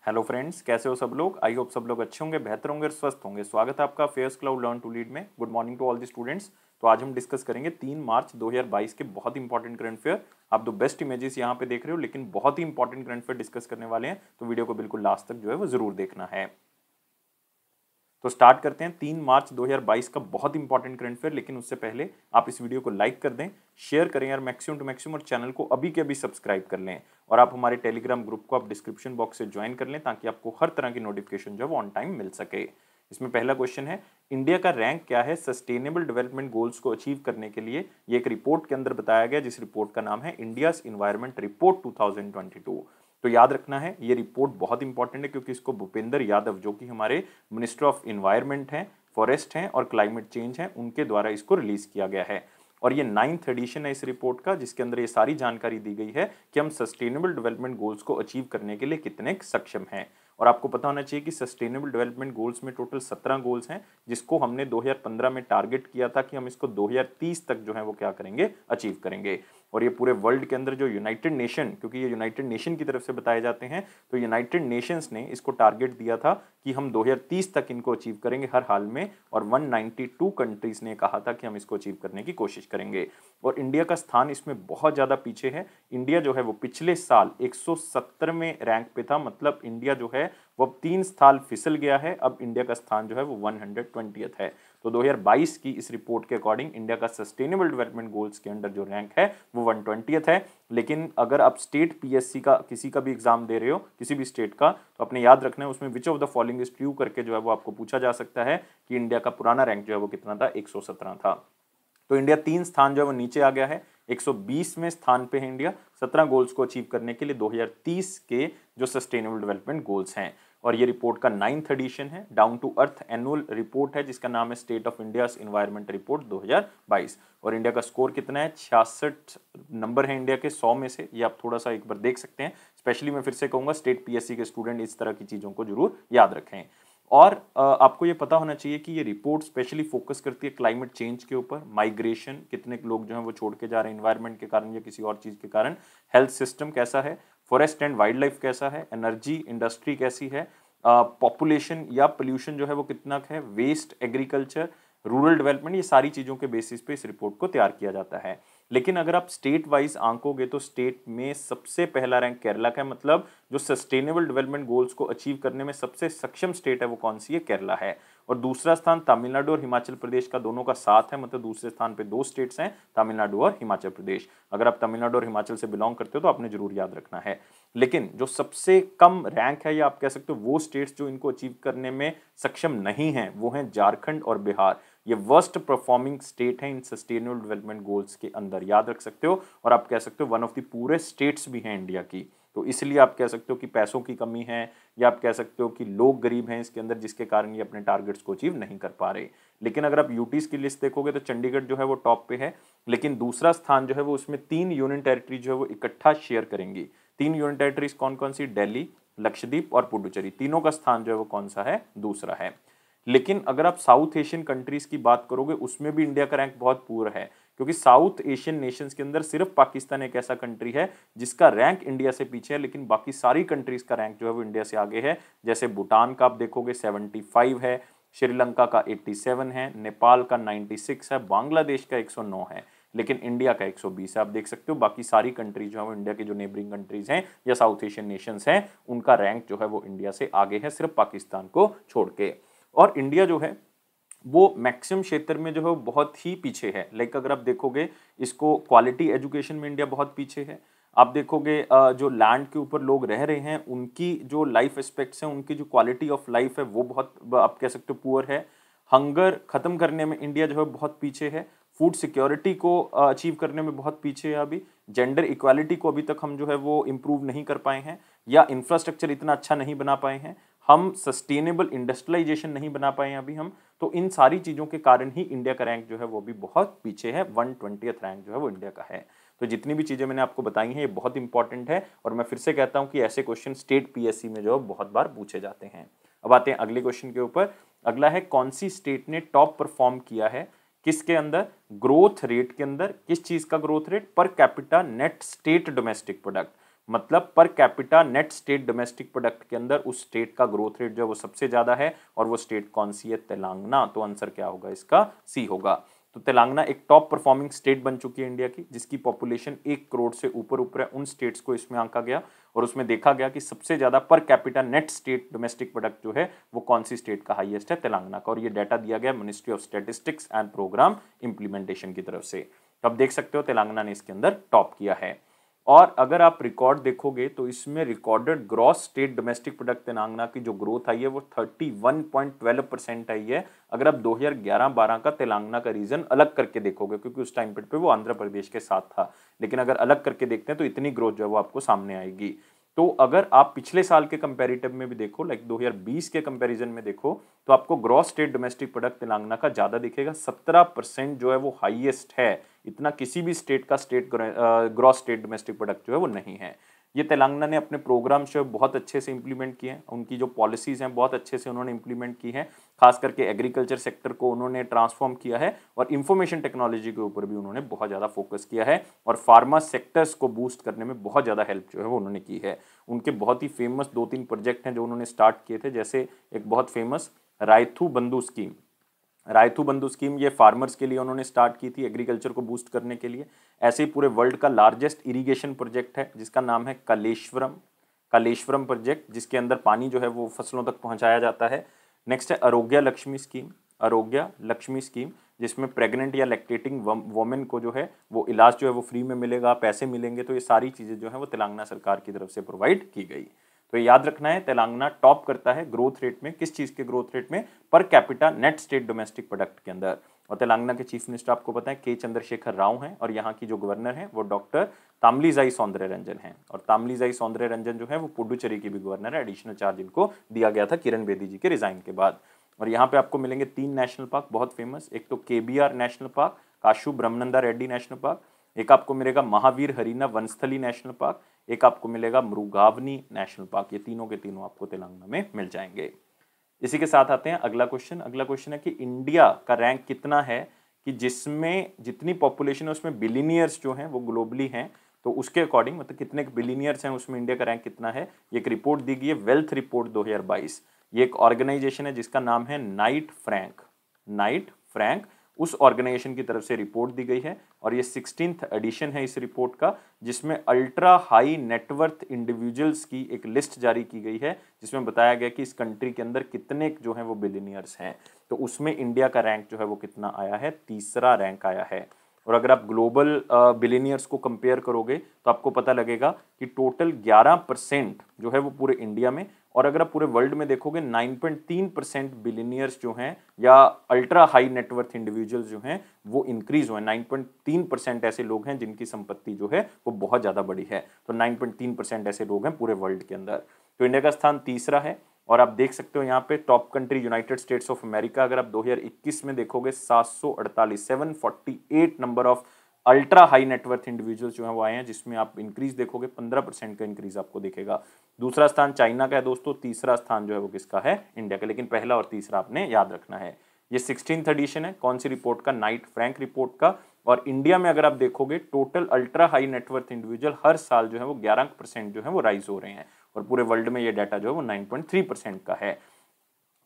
Hello friends, कैसे हो सब लोग। आई होप सब लोग अच्छे होंगे, बेहतर होंगे और स्वस्थ होंगे। स्वागत है आपका Fairs Cloud learn to lead में। Good morning to all the students. तो आज हम डिस्कस करेंगे 3 मार्च 2022 के बहुत इंपॉर्टेंट करंट अफेयर। आप दो बेस्ट इमेजेस यहाँ पे देख रहे हो, लेकिन बहुत ही इंपॉर्टेंट करंट अफेयर डिस्कस करने वाले हैं, तो वीडियो को बिल्कुल लास्ट तक जो है वो जरूर देखना है। तो स्टार्ट करते हैं 3 मार्च 2022 का बहुत इंपॉर्टेंट करंट अफेयर। लेकिन उससे पहले आप इस वीडियो को लाइक कर दें, शेयर करें यार मैक्सिमम टू मैक्सिमम, और चैनल को अभी के अभी सब्सक्राइब कर लें। और आप हमारे टेलीग्राम ग्रुप को आप डिस्क्रिप्शन बॉक्स से ज्वाइन कर लें, ताकि आपको हर तरह की नोटिफिकेशन जो है वो ऑन टाइम मिल सके। इसमें पहला क्वेश्चन है, इंडिया का रैंक क्या है सस्टेनेबल डेवलपमेंट गोल्स को अचीव करने के लिए। ये एक रिपोर्ट के अंदर बताया गया, जिस रिपोर्ट का नाम है इंडियाज इन्वायरमेंट रिपोर्ट 2022। तो याद रखना है, ये रिपोर्ट बहुत इंपॉर्टेंट है, क्योंकि इसको भूपेंद्र यादव, जो कि हमारे मिनिस्टर ऑफ इन्वायरमेंट हैं, फॉरेस्ट हैं और क्लाइमेट चेंज हैं, उनके द्वारा इसको रिलीज किया गया है। और ये 9th एडिशन है इस रिपोर्ट का, जिसके अंदर ये सारी जानकारी दी गई है कि हम सस्टेनेबल डेवलपमेंट गोल्स को अचीव करने के लिए कितने सक्षम हैं। और आपको पता होना चाहिए कि सस्टेनेबल डेवलपमेंट गोल्स में टोटल 17 गोल्स हैं, जिसको हमने 2015 में टारगेट किया था कि हम इसको 2030 तक जो है वो क्या करेंगे, अचीव करेंगे। और ये पूरे वर्ल्ड के अंदर जो यूनाइटेड नेशन, क्योंकि ये यूनाइटेड नेशन की तरफ से बताए जाते हैं, तो यूनाइटेड नेशंस ने इसको टारगेट दिया था कि हम 2030 तक इनको अचीव करेंगे हर हाल में। और 192 कंट्रीज ने कहा था कि हम इसको अचीव करने की कोशिश करेंगे। और इंडिया का स्थान इसमें बहुत ज़्यादा पीछे है। इंडिया जो है वो पिछले साल 170वें रैंक पे था, मतलब इंडिया जो है वो अब 3 स्थान फिसल गया है। अब इंडिया का स्थान जो है वो 120th है। तो 2022 की इस रिपोर्ट के अकॉर्डिंग इंडिया का सस्टेनेबल डेवलपमेंट गोल्स के अंडर जो रैंक है वो 120th है। लेकिन अगर आप स्टेट पीएससी का किसी का भी एग्जाम दे रहे हो, किसी भी स्टेट का, तो अपने याद रखना है उसमें which of the following is true करके जो है वो आपको पूछा जा सकता है कि इंडिया का पुराना रैंक जो है वो कितना था, 117 था। तो इंडिया 3 स्थान जो है वो नीचे आ गया है, 120वें स्थान पे है इंडिया 17 गोल्स को अचीव करने के लिए 2030 के जो सस्टेनेबल डेवलपमेंट गोल्स हैं। और ये रिपोर्ट का 9th एडिशन है, down to earth annual report है, जिसका नाम है state of India's environment report 2022। और इंडिया का स्कोर कितना है, 66 नंबर है इंडिया के 100 में से। ये आप थोड़ा सा एक बार देख सकते हैं। स्पेशली मैं फिर से कहूंगा, स्टेट पीएससी के स्टूडेंट इस तरह की चीजों को जरूर याद रखें। और आपको ये पता होना चाहिए कि ये रिपोर्ट स्पेशली फोकस करती है क्लाइमेट चेंज के ऊपर, माइग्रेशन, कितने लोग जो हैं वो छोड़ के जा रहे हैं इन्वायरमेंट के कारण या किसी और चीज़ के कारण, हेल्थ सिस्टम कैसा है, फॉरेस्ट एंड वाइल्ड लाइफ कैसा है, एनर्जी इंडस्ट्री कैसी है, पॉपुलेशन या पोल्यूशन जो है वो कितना है, वेस्ट, एग्रीकल्चर, रूरल डेवलपमेंट, ये सारी चीज़ों के बेसिस पे इस रिपोर्ट को तैयार किया जाता है। लेकिन अगर आप स्टेट वाइज आंकोगे तो स्टेट में सबसे पहला रैंक केरला का है। मतलब जो सस्टेनेबल डेवलपमेंट गोल्स को अचीव करने में सबसे सक्षम स्टेट है वो कौन सी है, केरला है। और दूसरा स्थान तमिलनाडु और हिमाचल प्रदेश का दोनों का साथ है, मतलब दूसरे स्थान पे 2 स्टेट्स हैं, तमिलनाडु और हिमाचल प्रदेश। अगर आप तमिलनाडु और हिमाचल से बिलोंग करते हो तो आपने जरूर याद रखना है। लेकिन जो सबसे कम रैंक है, या आप कह सकते हो वो स्टेट्स जो इनको अचीव करने में सक्षम नहीं है, वो हैं झारखंड और बिहार। ये वर्स्ट परफॉर्मिंग स्टेट है इन सस्टेनेबल डेवलपमेंट गोल्स के अंदर, याद रख सकते हो। और आप कह सकते हो वन ऑफ द पूरे स्टेट्स भी हैं इंडिया की। तो इसलिए आप कह सकते हो कि पैसों की कमी है, या आप कह सकते हो कि लोग गरीब हैं इसके अंदर, जिसके कारण ये अपने टारगेट्स को अचीव नहीं कर पा रहे। लेकिन अगर आप यूटीज की लिस्ट देखोगे तो चंडीगढ़ जो है वो टॉप पे है। लेकिन दूसरा स्थान जो है वो, उसमें 3 यूनियन टेरिटरी जो है वो इकट्ठा शेयर करेंगी। 3 यूनियन टेरिटरीज कौन कौन सी, दिल्ली, लक्षद्वीप और पुडुचेरी, तीनों का स्थान जो है वो कौन सा है, दूसरा है। लेकिन अगर आप साउथ एशियन कंट्रीज की बात करोगे, उसमें भी इंडिया का रैंक बहुत पूअर है। क्योंकि साउथ एशियन नेशंस के अंदर सिर्फ पाकिस्तान एक ऐसा कंट्री है जिसका रैंक इंडिया से पीछे है, लेकिन बाकी सारी कंट्रीज का रैंक जो है वो इंडिया से आगे है। जैसे भूटान का आप देखोगे 75 है, श्रीलंका का 87 है, नेपाल का 96 है, बांग्लादेश का 109 है, लेकिन इंडिया का 120 है। आप देख सकते हो बाकी सारी कंट्रीज जो है वो इंडिया की जो नेबरिंग कंट्रीज हैं या साउथ एशियन नेशंस हैं, उनका रैंक जो है वो इंडिया से आगे है, सिर्फ पाकिस्तान को छोड़ के। और इंडिया जो है वो मैक्सिमम क्षेत्र में जो है बहुत ही पीछे है। लाइक अगर आप देखोगे इसको, क्वालिटी एजुकेशन में इंडिया बहुत पीछे है। आप देखोगे जो लैंड के ऊपर लोग रह रहे हैं, उनकी जो लाइफ एस्पेक्ट्स हैं, उनकी जो क्वालिटी ऑफ लाइफ है वो बहुत, आप कह सकते हो, पुअर है। हंगर खत्म करने में इंडिया जो है बहुत पीछे है। फूड सिक्योरिटी को अचीव करने में बहुत पीछे है अभी। जेंडर इक्वालिटी को अभी तक हम जो है वो इम्प्रूव नहीं कर पाए हैं, या इंफ्रास्ट्रक्चर इतना अच्छा नहीं बना पाए हैं। हम सस्टेनेबल इंडस्ट्रियलाइजेशन नहीं बना पाए हैं अभी हम। तो इन सारी चीज़ों के कारण ही इंडिया का रैंक जो है वो भी बहुत पीछे है, 120th रैंक जो है वो इंडिया का है। तो जितनी भी चीज़ें मैंने आपको बताई हैं ये बहुत इंपॉर्टेंट है, और मैं फिर से कहता हूं कि ऐसे क्वेश्चन स्टेट पीएससी में जो है बहुत बार पूछे जाते हैं। अब आते हैं अगले क्वेश्चन के ऊपर। अगला है, कौन सी स्टेट ने टॉप परफॉर्म किया है, किसके अंदर, ग्रोथ रेट के अंदर। किस चीज़ का growth rate, per capita net state domestic product. मतलब per capita net state domestic product के अंदर उस स्टेट का ग्रोथ रेट जो है वो सबसे ज्यादा है, और वो स्टेट कौन सी है? तेलंगाना। तो आंसर क्या होगा इसका? सी होगा। तो तेलंगाना एक टॉप परफॉर्मिंग स्टेट बन चुकी है इंडिया की, जिसकी पॉपुलेशन 1 करोड़ से ऊपर ऊपर है। उन स्टेट्स को इसमें आंका गया और उसमें देखा गया कि सबसे ज्यादा पर capita net state domestic product जो है वो कौन सी स्टेट का हाईएस्ट है? तेलंगाना का। और ये डाटा दिया गया ministry of statistics and programme implementation की तरफ से। तो आप देख सकते हो तेलंगाना ने इसके अंदर टॉप किया है। और अगर आप रिकॉर्ड देखोगे तो इसमें recorded gross state domestic product Telangana की जो ग्रोथ आई है वो 31.12% आई है। अगर आप 2011-12 का तेलंगाना का रीजन अलग करके देखोगे, क्योंकि उस टाइम पे वो आंध्र प्रदेश के साथ था, लेकिन अगर अलग करके देखते हैं तो इतनी ग्रोथ जो है वो आपको सामने आएगी। तो अगर आप पिछले साल के कंपैरेटिव में भी देखो, लाइक 2020 के कंपैरिजन में देखो, तो आपको gross state domestic product Telangana का ज्यादा दिखेगा। 17% जो है वो हाईएस्ट है। इतना किसी भी स्टेट का ग्रॉस स्टेट डोमेस्टिक प्रोडक्ट जो है वो नहीं है। ये तेलंगाना ने अपने प्रोग्राम जो है बहुत अच्छे से इंप्लीमेंट किए हैं, उनकी जो पॉलिसीज हैं बहुत अच्छे से उन्होंने इंप्लीमेंट की हैं। खास करके एग्रीकल्चर सेक्टर को उन्होंने ट्रांसफॉर्म किया है, और इंफॉर्मेशन टेक्नोलॉजी के ऊपर भी उन्होंने बहुत ज़्यादा फोकस किया है, और फार्मा सेक्टर्स को बूस्ट करने में बहुत ज़्यादा हेल्प जो है वो उन्होंने की है। उनके बहुत ही फेमस 2-3 प्रोजेक्ट हैं जो उन्होंने स्टार्ट किए थे, जैसे एक बहुत फेमस रायथू बंधु स्कीम। रायथू बंधु स्कीम ये फार्मर्स के लिए उन्होंने स्टार्ट की थी, एग्रीकल्चर को बूस्ट करने के लिए। ऐसे ही पूरे वर्ल्ड का लार्जेस्ट इरिगेशन प्रोजेक्ट है जिसका नाम है कलेश्वरम कलेश्वरम प्रोजेक्ट, जिसके अंदर पानी जो है वो फसलों तक पहुंचाया जाता है। नेक्स्ट है आरोग्य लक्ष्मी स्कीम, आरोग्य लक्ष्मी स्कीम, जिसमें प्रेग्नेंट या लैक्टेटिंग वोमेन को जो है वो इलाज जो है वो फ्री में मिलेगा, पैसे मिलेंगे। तो ये सारी चीज़ें जो है वो तेलंगाना सरकार की तरफ से प्रोवाइड की गई। तो याद रखना है, तेलंगाना टॉप करता है ग्रोथ रेट में। किस चीज के ग्रोथ रेट में? पर capita net state domestic product के अंदर। और तेलंगाना के चीफ मिनिस्टर आपको पता है के चंद्रशेखर राव हैं, और यहाँ की जो गवर्नर है वो डॉक्टर तामिलिसाई सौंदरराजन हैं। और तामिलिसाई सौंदरराजन जो है वो पुडुचेरी की भी गवर्नर है। एडिशनल चार्ज इनको दिया गया था किरण बेदी जी के रिजाइन के बाद। और यहाँ पे आपको मिलेंगे 3 नेशनल पार्क बहुत फेमस। एक तो KBR national park, Kasu Brahmananda Reddy national park. एक आपको मिलेगा महावीर हरीना वनस्थली नेशनल पार्क। एक आपको मिलेगा मृगावनी नेशनल पार्क। ये तीनों के तीनों आपको तेलंगाना में मिल जाएंगे। इसी के साथ आते हैं अगला क्वेश्चन। अगला क्वेश्चन है कि इंडिया का रैंक कितना है कि जिसमें जितनी पॉपुलेशन है उसमें बिलियनियर्स जो हैं वो ग्लोबली हैं, तो उसके अकॉर्डिंग मतलब कितने बिलियनियर्स हैं उसमें इंडिया का रैंक कितना है। ये एक रिपोर्ट दी गई है, वेल्थ रिपोर्ट 2022। ये एक ऑर्गेनाइजेशन है जिसका नाम है नाइट फ्रैंक। उस ऑर्गेनाइजेशन की तरफ से रिपोर्ट दी गई है, और ये 16th एडिशन है इस रिपोर्ट का, जिसमें अल्ट्रा हाई नेटवर्थ इंडिविजुअल्स की एक लिस्ट जारी की गई है, जिसमें बताया गया कि इस कंट्री के अंदर कितने जो हैं वो बिलियनियर्स हैं। तो उसमें इंडिया का रैंक जो है वो कितना आया है? तीसरा रैंक आया है। और अगर आप ग्लोबल बिलियनियर्स को कंपेयर करोगे तो आपको पता लगेगा कि टोटल 11% जो है वो पूरे इंडिया में, और अगर आप पूरे वर्ल्ड में देखोगे 9.3% बिलियनियर्स जो हैं या अल्ट्रा हाई नेटवर्थ इंडिविजुअल्स जो हैं वो इंक्रीज हुए। 9.3% ऐसे लोग हैं जिनकी संपत्ति जो है वो बहुत ज़्यादा बड़ी है। तो 9.3% ऐसे लोग हैं पूरे वर्ल्ड के अंदर। तो इंडिया का स्थान तीसरा है। और आप देख सकते हो यहाँ पे top country United states of America, अगर आप 2021 में देखोगे 748 number of ultra high net worth individuals जो है वो आए हैं, जिसमें आप इंक्रीज देखोगे 15% का इंक्रीज आपको दिखेगा। दूसरा स्थान चाइना का है दोस्तों, तीसरा स्थान जो है वो किसका है? इंडिया का। लेकिन पहला और तीसरा आपने याद रखना है। ये 16th एडिशन है कौन सी रिपोर्ट का? नाइट फ्रैंक रिपोर्ट का। और इंडिया में अगर आप देखोगे total ultra high net worth individual हर साल जो है वो 11% जो है वो राइज हो रहे हैं, और पूरे वर्ल्ड में ये डाटा जो है वो 9.3% का है।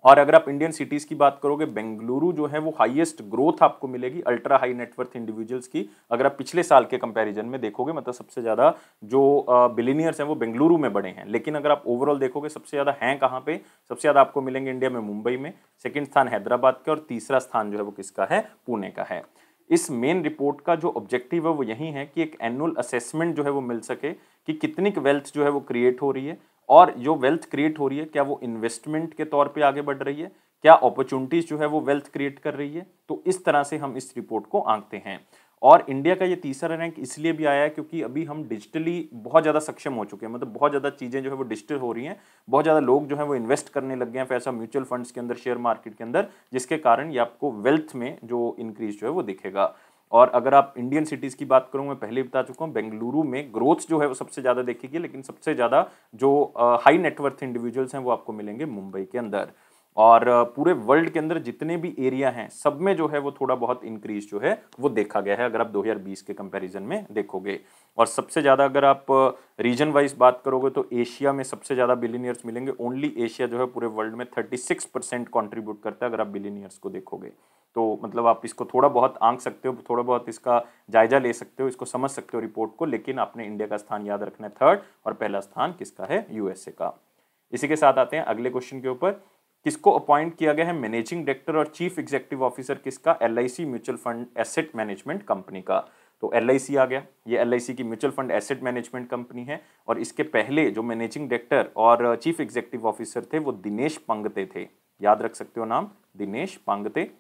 और अगर आप इंडियन सिटीज की बात करोगे, बेंगलुरु जो है वो हाईएस्ट ग्रोथ आपको मिलेगी अल्ट्रा हाई नेटवर्थ इंडिविजुअल्स की। अगर आप पिछले साल के कंपैरिजन में देखोगे, मतलब सबसे ज्यादा जो बिलियनियर्स हैं वो बेंगलुरु में बड़े हैं। लेकिन अगर आप ओवरऑल देखोगे सबसे ज्यादा हैं कहाँ पे? सबसे ज्यादा आपको मिलेंगे इंडिया में मुंबई में, सेकंड स्थान हैदराबाद का, और तीसरा स्थान जो है वो किसका है? पुणे का है। इस मेन रिपोर्ट का जो ऑब्जेक्टिव है वो यही है कि एक एनुअल असेसमेंट जो है वो मिल सके कि कितनी वेल्थ जो है वो क्रिएट हो रही है, और जो वेल्थ क्रिएट हो रही है क्या वो इन्वेस्टमेंट के तौर पे आगे बढ़ रही है, क्या अपॉर्चुनिटीज जो है वो वेल्थ क्रिएट कर रही है। तो इस तरह से हम इस रिपोर्ट को आंकते हैं। और इंडिया का ये तीसरा रैंक इसलिए भी आया है क्योंकि अभी हम डिजिटली बहुत ज़्यादा सक्षम हो चुके हैं, मतलब बहुत ज़्यादा चीज़ें जो है वो डिजिटल हो रही हैं, बहुत ज़्यादा लोग जो है वो इन्वेस्ट करने लग गए हैं पैसा म्यूचुअल फंड्स के अंदर, शेयर मार्केट के अंदर, जिसके कारण ये आपको वेल्थ में जो इंक्रीज जो है वो दिखेगा। और अगर आप इंडियन सिटीज़ की बात करूँ, मैं पहले बता चुका हूँ, बेंगलुरु में ग्रोथ जो है वो सबसे ज़्यादा देखेगी, लेकिन सबसे ज़्यादा जो हाई नेटवर्थ इंडिविजुअल्स हैं वो आपको मिलेंगे मुंबई के अंदर। और पूरे वर्ल्ड के अंदर जितने भी एरिया हैं सब में जो है वो थोड़ा बहुत इंक्रीज जो है वो देखा गया है, अगर आप 2020 के कंपैरिजन में देखोगे। और सबसे ज़्यादा अगर आप रीजन वाइज बात करोगे तो एशिया में सबसे ज़्यादा बिलियनियर्स मिलेंगे। ओनली एशिया जो है पूरे वर्ल्ड में 36% कॉन्ट्रीब्यूट करता है अगर आप बिलियनियर्स को देखोगे। तो मतलब आप इसको थोड़ा बहुत आंक सकते हो, थोड़ा बहुत इसका जायजा ले सकते हो, इसको समझ सकते हो रिपोर्ट को, लेकिन आपने इंडिया का स्थान याद रखना है 3rd और पहला स्थान किसका है, यूएसए का। इसी के साथ आते हैं अगले क्वेश्चन के ऊपर। किसको अपॉइंट किया गया है मैनेजिंग डायरेक्टर और चीफ एग्जीक्यूटिव ऑफिसर किसका, LIC mutual fund asset management company का। तो एलआईसी आ गया, ये एलआईसी की mutual fund asset management company है और इसके पहले जो मैनेजिंग डायरेक्टर और चीफ एग्जीक्यूटिव ऑफिसर थे वो दिनेश पंगते थे, याद रख सकते हो नाम दिनेश पंगते।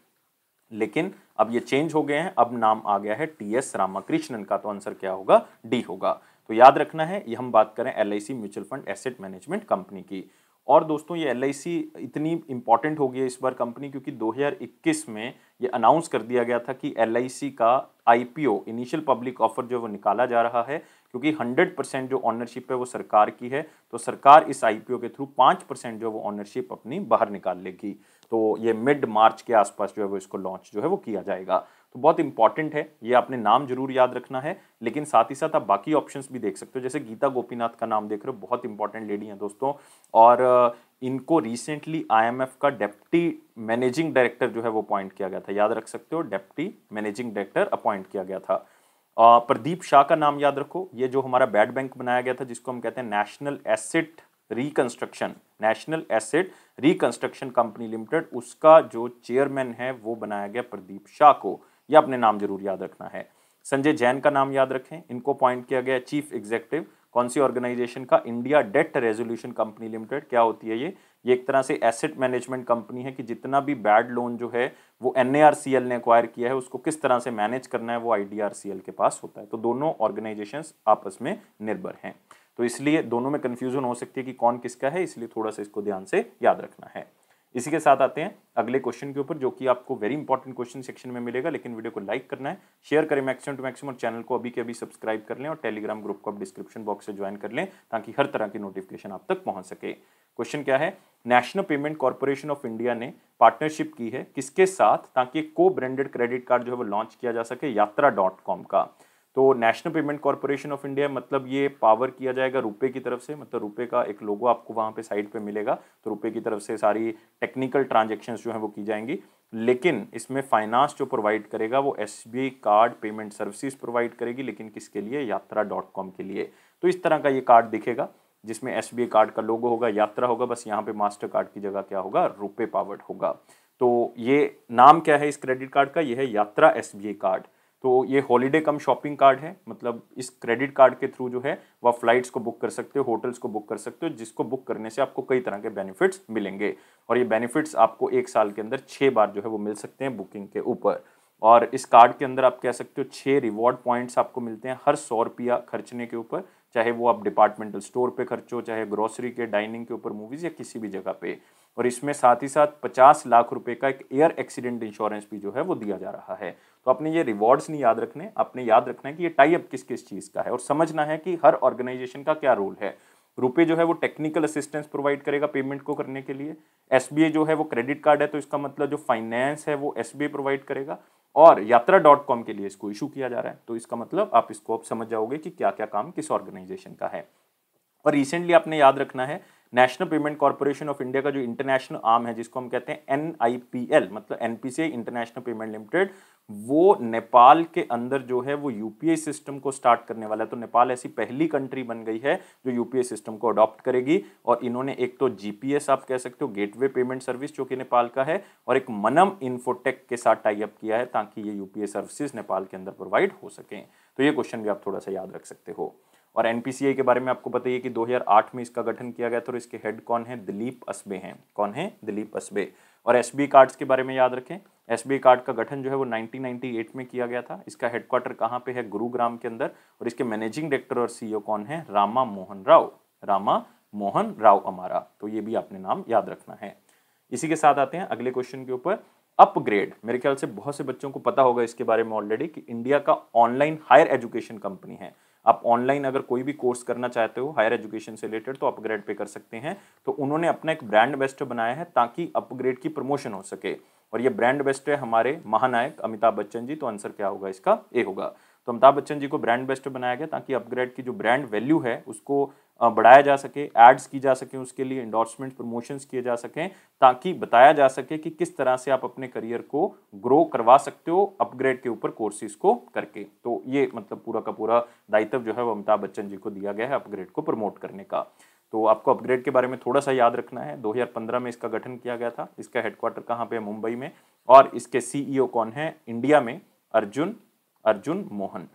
लेकिन अब ये चेंज हो गए हैं, अब नाम आ गया है टीएस रामाकृष्णन का, तो आंसर क्या होगा, डी होगा। तो याद रखना है, ये हम बात करें LIC mutual fund asset management company की। और दोस्तों ये एलआईसी इतनी इंपॉर्टेंट हो गई है इस बार कंपनी, क्योंकि 2021 में ये अनाउंस कर दिया गया था कि एलआईसी का आईपीओ इनिशियल पब्लिक ऑफर जो वो निकाला जा रहा है, क्योंकि 100% जो ऑनरशिप है वो सरकार की है, तो सरकार इस आईपीओ के थ्रू 5% जो वो ऑनरशिप अपनी बाहर निकाल लेगी। तो ये मिड मार्च के आसपास जो है वो इसको लॉन्च जो है वो किया जाएगा। तो बहुत इंपॉर्टेंट है, ये आपने नाम जरूर याद रखना है, लेकिन साथ ही साथ आप बाकी ऑप्शंस भी देख सकते हो, जैसे गीता गोपीनाथ का नाम देख रहे हो, बहुत इंपॉर्टेंट लेडी हैं दोस्तों, और इनको रिसेंटली आईएमएफ का डेप्टी मैनेजिंग डायरेक्टर जो है वो अपॉइंट किया गया था, याद रख सकते हो, डेप्टी मैनेजिंग डायरेक्टर अपॉइंट किया गया था। प्रदीप शाह का नाम याद रखो, ये जो हमारा बैड बैंक बनाया गया था जिसको हम कहते हैं national asset reconstruction company limited, उसका जो चेयरमैन है वो बनाया गया प्रदीप शाह को, ये अपने नाम जरूर याद रखना है। संजय जैन का नाम याद रखें, इनको अपॉइंट किया गया चीफ एग्जीक्यूटिव कौन सी ऑर्गेनाइजेशन का, India debt resolution company limited. क्या होती है ये एक तरह से एसेट मैनेजमेंट कंपनी है कि जितना भी बैड लोन जो है वो एनएआरसीएल ने एक्वायर किया है उसको किस तरह से मैनेज करना है वो आईडीआरसीएल के पास होता है। तो दोनों ऑर्गेनाइजेशंस आपस में निर्भर हैं, तो इसलिए दोनों में कंफ्यूजन हो सकती है कि कौन किसका है, इसलिए थोड़ा सा इसको ध्यान से याद रखना है। इसी के साथ आते हैं अगले क्वेश्चन के ऊपर, जो कि आपको वेरी इंपॉर्टेंट क्वेश्चन सेक्शन में मिलेगा, लेकिन वीडियो को लाइक करना है, शेयर करें मैक्सिमम टू मैक्सिमम, और चैनल को अभी के अभी सब्सक्राइब कर लें और टेलीग्राम ग्रुप को आप डिस्क्रिप्शन बॉक्स से ज्वाइन कर लें ताकि हर तरह की नोटिफिकेशन आप तक पहुंच सके। क्वेश्चन क्या है, national payment corporation of India ने पार्टनरशिप की है किसके साथ ताकि को ब्रांडेड क्रेडिट कार्ड जो है वो लॉन्च किया जा सके, यात्रा.com का। तो national payment corporation of India मतलब ये पावर किया जाएगा रुपए की तरफ से, मतलब रुपए का एक लोगो आपको वहां पे साइड पे मिलेगा, तो रुपए की तरफ से सारी टेक्निकल ट्रांजैक्शंस जो है वो की जाएंगी, लेकिन इसमें फाइनेंस जो प्रोवाइड करेगा वो SBI card payment services provide करेगी, लेकिन किसके लिए, यात्रा.com के लिए। तो इस तरह का ये कार्ड दिखेगा जिसमें एसबीआई कार्ड का लोगो होगा, यात्रा होगा, बस यहाँ पे मास्टर कार्ड की जगह क्या होगा, रुपए पावर्ड होगा। तो ये नाम क्या है इस क्रेडिट कार्ड का, ये है यात्रा एसबीआई कार्ड। तो ये हॉलीडे कम शॉपिंग कार्ड है, मतलब इस क्रेडिट कार्ड के थ्रू जो है वह फ्लाइट्स को बुक कर सकते हो, होटल्स को बुक कर सकते हो, जिसको बुक करने से आपको कई तरह के बेनिफिट्स मिलेंगे, और ये बेनिफिट्स आपको 1 साल के अंदर 6 बार जो है वो मिल सकते हैं बुकिंग के ऊपर। और इस कार्ड के अंदर आप कह सकते हो 6 रिवॉर्ड पॉइंट्स आपको मिलते हैं हर 100 रुपया खर्चने के ऊपर, चाहे वो आप डिपार्टमेंटल स्टोर पे खर्चो, चाहे ग्रोसरी के, डाइनिंग के ऊपर, मूवीज या किसी भी जगह पे। और इसमें साथ ही साथ 50 लाख रुपए का एक एयर एक्सीडेंट इंश्योरेंस भी जो है वो दिया जा रहा है। तो अपने ये रिवॉर्ड्स नहीं याद रखने, आपने याद रखना है कि ये टाई अप किस किस चीज का है, और समझना है कि हर ऑर्गेनाइजेशन का क्या रोल है। रुपए जो है वो टेक्निकल असिस्टेंस प्रोवाइड करेगा पेमेंट को करने के लिए, एसबीआई जो है वो क्रेडिट कार्ड है तो इसका मतलब जो फाइनेंस है वो एसबीआई प्रोवाइड करेगा, और यात्रा.com के लिए इसको इशू किया जा रहा है, तो इसका मतलब आप इसको अब समझ जाओगे कि क्या क्या काम किस ऑर्गेनाइजेशन का है। और रिसेंटली आपने याद रखना है national payment corporation of India का जो इंटरनेशनल आर्म है जिसको हम कहते हैं एनआईपीएल, मतलब एनपीसीआई इंटरनेशनल पेमेंट लिमिटेड, वो नेपाल के अंदर जो है वो यूपीआई सिस्टम को स्टार्ट करने वाला है। तो नेपाल ऐसी पहली कंट्री बन गई है जो यूपीआई सिस्टम को अडॉप्ट करेगी, और इन्होंने एक तो जीपीएस आप कह सकते हो, गेटवे पेमेंट सर्विस जो कि नेपाल का है, और एक मनम इन्फोटेक के साथ टाई अप किया है ताकि ये यूपीआई सर्विसेज नेपाल के अंदर प्रोवाइड हो सकें। तो ये क्वेश्चन भी आप थोड़ा सा याद रख सकते हो। और एनपीसीआई के बारे में आपको बताइए कि 2008 में इसका गठन किया गया था, और इसके हेड कौन है, दिलीप असबे हैं। कौन है, दिलीप असबे। और एसबीआई कार्ड्स के बारे में याद रखें, एसबीआई कार्ड का गठन जो है वो 1998 में किया गया था। इसका हेडक्वार्टर कहाँ पे है, गुरुग्राम के अंदर, और इसके मैनेजिंग डायरेक्टर और सीईओ कौन है, रामा मोहन राव हमारा। तो ये भी आपने नाम याद रखना है। इसी के साथ आते हैं अगले क्वेश्चन के ऊपर, अपग्रेड। मेरे ख्याल से बहुत से बच्चों को पता होगा इसके बारे में ऑलरेडी कि इंडिया का ऑनलाइन हायर एजुकेशन कंपनी है। आप ऑनलाइन अगर कोई भी कोर्स करना चाहते हो हायर एजुकेशन से रिलेटेड तो अपग्रेड पे कर सकते हैं। तो उन्होंने अपना एक ब्रांड एम्बेसडर बनाया है ताकि अपग्रेड की प्रमोशन हो सके, और ये ब्रांड एम्बेसडर है हमारे महानायक अमिताभ बच्चन जी। तो आंसर क्या होगा इसका, ए होगा। तो अमिताभ बच्चन जी को ब्रांड एम्बेसडर बनाया गया ताकि अपग्रेड की जो ब्रांड वैल्यू है उसको बढ़ाया जा सके, एड्स की जा सके, उसके लिए इंडोर्समेंट प्रमोशंस किए जा सकें, ताकि बताया जा सके कि किस तरह से आप अपने करियर को ग्रो करवा सकते हो अपग्रेड के ऊपर कोर्सेज को करके। तो ये मतलब पूरा का पूरा दायित्व जो है वो अमिताभ बच्चन जी को दिया गया है अपग्रेड को प्रमोट करने का। तो आपको अपग्रेड के बारे में थोड़ा सा याद रखना है, 2015 में इसका गठन किया गया था। इसका हेडक्वार्टर कहाँ पे है? मुंबई में। और इसके सीईओ कौन है इंडिया में? अर्जुन मोहन।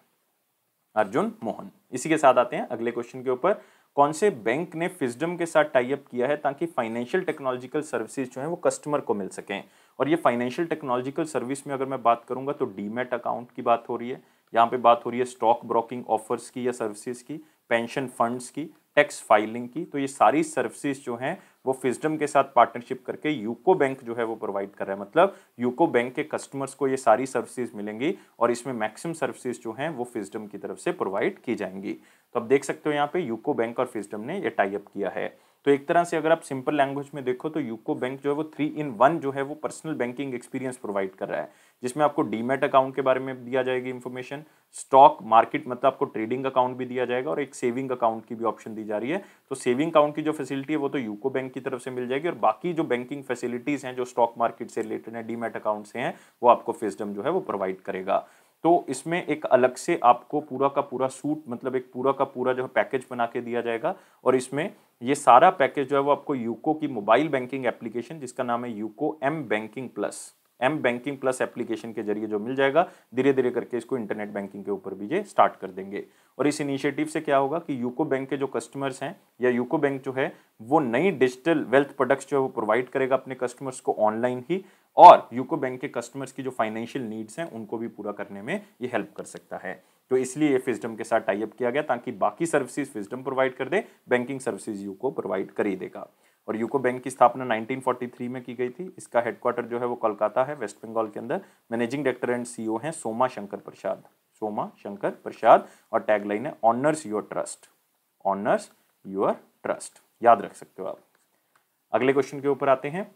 इसी के साथ आते हैं अगले क्वेश्चन के ऊपर। कौन से बैंक ने फिजडम के साथ टाई अप किया है ताकि फाइनेंशियल टेक्नोलॉजिकल सर्विसेज जो है वो कस्टमर को मिल सकें? और ये फाइनेंशियल टेक्नोलॉजिकल सर्विस में अगर मैं बात करूंगा तो डीमैट अकाउंट की बात हो रही है, यहाँ पे बात हो रही है स्टॉक ब्रोकिंग ऑफर्स की या सर्विसेज की, पेंशन फंड्स की, टैक्स फाइलिंग की। तो ये सारी सर्विसेज जो हैं वो फिजडम के साथ पार्टनरशिप करके यूको बैंक जो है वो प्रोवाइड कर रहा है। मतलब यूको बैंक के कस्टमर्स को ये सारी सर्विसेज मिलेंगी और इसमें मैक्सिमम सर्विसेज जो हैं वो फिजडम की तरफ से प्रोवाइड की जाएंगी। तो आप देख सकते हो यहाँ पे यूको बैंक और फिजडम ने ये टाई अप किया है। तो एक तरह से अगर आप सिंपल लैंग्वेज में देखो तो यूको बैंक जो है वो 3-in-1 जो है वो पर्सनल बैंकिंग एक्सपीरियंस प्रोवाइड कर रहा है, जिसमें आपको डीमैट अकाउंट के बारे में दिया जाएगी इन्फॉर्मेशन, स्टॉक मार्केट मतलब आपको ट्रेडिंग अकाउंट भी दिया जाएगा और एक सेविंग अकाउंट की भी ऑप्शन दी जा रही है। तो सेविंग अकाउंट की जो फैसिलिटी है वो तो यूको बैंक की तरफ से मिल जाएगी और बाकी जो बैंकिंग फैसिलिटीज हैं जो स्टॉक मार्केट से रिलेटेड है, डीमैट अकाउंट से हैं, वो आपको फिजडम जो है वो प्रोवाइड करेगा। तो इसमें एक अलग से आपको पूरा का पूरा सूट मतलब एक पूरा का पूरा जो है पैकेज बना के दिया जाएगा और इसमें ये सारा पैकेज जो है वो आपको यूको की मोबाइल बैंकिंग एप्लीकेशन जिसका नाम है UCO M banking plus application के जरिए जो मिल जाएगा। धीरे धीरे करके इसको इंटरनेट बैंकिंग के ऊपर भी ये स्टार्ट कर देंगे। और इस इनिशिएटिव से क्या होगा कि यूको बैंक के जो कस्टमर्स हैं या यूको बैंक जो है वो नई डिजिटल वेल्थ प्रोडक्ट्स जो है वो प्रोवाइड करेगा अपने कस्टमर्स को ऑनलाइन ही, और यूको बैंक के कस्टमर्स की जो फाइनेंशियल नीड्स हैं उनको भी पूरा करने में ये हेल्प कर सकता है। तो इसलिए ये फिजडम के साथ टाई अप किया गया ताकि बाकी सर्विसेज फिजडम प्रोवाइड कर दे, बैंकिंग सर्विसेज यूको प्रोवाइड कर ही देगा। और यूको बैंक की स्थापना 1943 में की गई थी। इसका हेडक्वार्टर जो है वो कोलकाता है, वेस्ट बंगाल के अंदर। मैनेजिंग डायरेक्टर एंड सीईओ हैं सोमा शंकर प्रसाद और टैगलाइन है ऑनर्स योर ट्रस्ट। याद रख सकते हो आप। अगले क्वेश्चन के ऊपर आते हैं।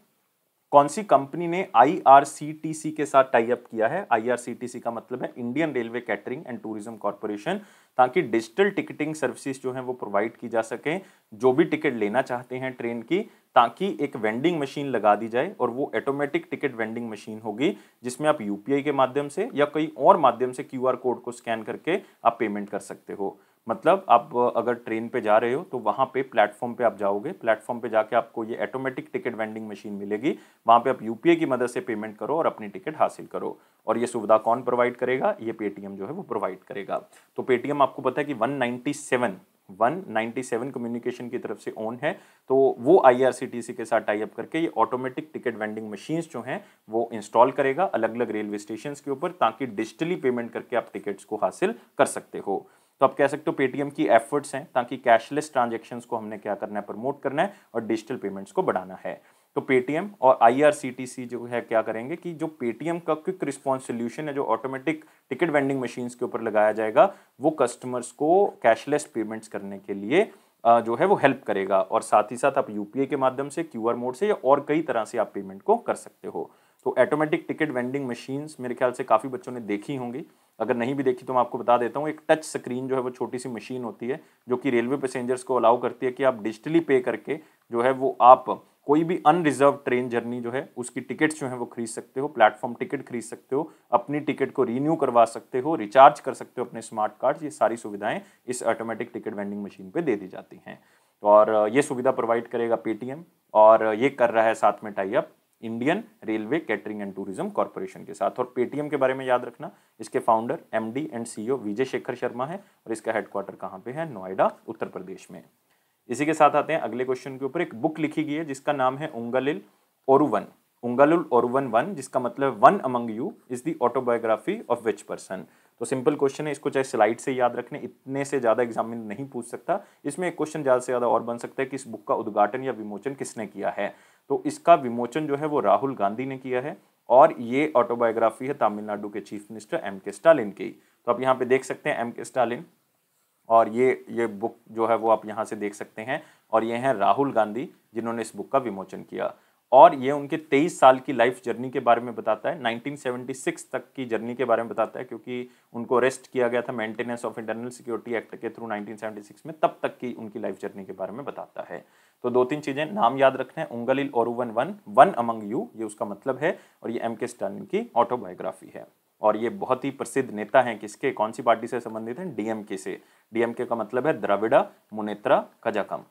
कौन सी कंपनी ने IRCTC के साथ टाई अप किया है? IRCTC का मतलब है Indian railway catering and tourism corporation, ताकि डिजिटल टिकटिंग सर्विसेज जो है वो प्रोवाइड की जा सके। जो भी टिकट लेना चाहते हैं ट्रेन की, ताकि एक वेंडिंग मशीन लगा दी जाए और वो ऑटोमेटिक टिकट वेंडिंग मशीन होगी जिसमें आप यूपीआई के माध्यम से या कई और माध्यम से QR कोड को स्कैन करके आप पेमेंट कर सकते हो। मतलब आप अगर ट्रेन पे जा रहे हो तो वहां पे प्लेटफॉर्म पे आप जाओगे, प्लेटफॉर्म पे जाके आपको ये ऑटोमेटिक टिकट वेंडिंग मशीन मिलेगी, वहां पे आप यूपीआई की मदद से पेमेंट करो और अपनी टिकट हासिल करो। और ये सुविधा कौन प्रोवाइड करेगा? ये पेटीएम जो है वो प्रोवाइड करेगा। तो पेटीएम आपको पता है कि 197 कम्युनिकेशन की तरफ से ओन है, तो वो IRCTC के साथ टाई अप करके ये ऑटोमेटिक टिकट वेंडिंग मशीन्स जो हैं वो इंस्टॉल करेगा अलग अलग रेलवे स्टेशन के ऊपर, ताकि डिजिटली पेमेंट करके आप टिकट्स को हासिल कर सकते हो। तो आप कह सकते हो पेटीएम की एफर्ट्स हैं ताकि कैशलेस ट्रांजैक्शंस को हमने क्या करना है, प्रमोट करना है और डिजिटल पेमेंट्स को बढ़ाना है। तो पेटीएम और IRCTC जो है क्या करेंगे कि जो पेटीएम का क्विक रिस्पॉन्स सोल्यूशन है जो ऑटोमेटिक टिकट वेंडिंग मशीन्स के ऊपर लगाया जाएगा, वो कस्टमर्स को कैशलेस पेमेंट्स करने के लिए जो है वो हेल्प करेगा। और साथ ही साथ आप यूपीआई के माध्यम से, QR मोड से या और कई तरह से आप पेमेंट को कर सकते हो। तो ऑटोमेटिक टिकट वेंडिंग मशीन्स मेरे ख्याल से काफ़ी बच्चों ने देखी होंगी, अगर नहीं भी देखी तो मैं आपको बता देता हूँ। एक टच स्क्रीन जो है वो छोटी सी मशीन होती है जो कि रेलवे पैसेंजर्स को अलाउ करती है कि आप डिजिटली पे करके जो है वो आप कोई भी अनरिजर्व ट्रेन जर्नी जो है उसकी टिकट्स जो है वो खरीद सकते हो, प्लेटफॉर्म टिकट खरीद सकते हो, अपनी टिकट को रीन्यू करवा सकते हो, रिचार्ज कर सकते हो अपने स्मार्ट कार्ड। ये सारी सुविधाएं इस ऑटोमेटिक टिकट वेंडिंग मशीन पे दे दी जाती हैं। और ये सुविधा प्रोवाइड करेगा पेटीएम और ये कर रहा है साथ में tie up Indian railway catering and tourism corporation के साथ। और पेटीएम के बारे में याद रखना, इसके founder MD and CEO Vijay Shekhar Sharma है और इसका हेडक्वार्टर कहाँ पे है? नोएडा, उत्तर प्रदेश में। इसी के साथ आते हैं अगले क्वेश्चन के ऊपर। एक बुक लिखी गई है जिसका नाम है उंगलिल ओरुवन 1, जिसका मतलब one among you is the autobiography of which person. तो सिंपल क्वेश्चन है, इसको चाहे स्लाइड से याद रखने, इतने से ज्यादा एग्जामिनर नहीं पूछ सकता। इसमें एक क्वेश्चन ज्यादा से ज्यादा और बन सकता है कि इस बुक का उद्घाटन या विमोचन किसने किया है। तो इसका विमोचन जो है वो राहुल गांधी ने किया है और ये ऑटोबायोग्राफी है तमिलनाडु के चीफ मिनिस्टर MK स्टालिन की। तो आप यहाँ पे देख सकते हैं MK स्टालिन, और ये बुक जो है वो आप यहाँ से देख सकते हैं, और ये हैं राहुल गांधी जिन्होंने इस बुक का विमोचन किया। और ये उनके 23 साल की लाइफ जर्नी के बारे में बताता है, 1976 तक की जर्नी के बारे में बताता है, क्योंकि उनको अरेस्ट किया गया था maintenance of internal security act के थ्रू 1976 में, तब तक की उनकी लाइफ जर्नी के बारे में बताता है। तो 2-3 चीजें नाम याद रखना है, उंगलिल ओरुवन वन अमंग यू, ये उसका मतलब है, और ये M.K. स्टालिन की ऑटोबायोग्राफी है। और ये बहुत ही प्रसिद्ध नेता हैं, किसके, कौन सी पार्टी से संबंधित हैं, DMK से। DMK का मतलब है द्रविड़ा मुनेत्रा कजागम।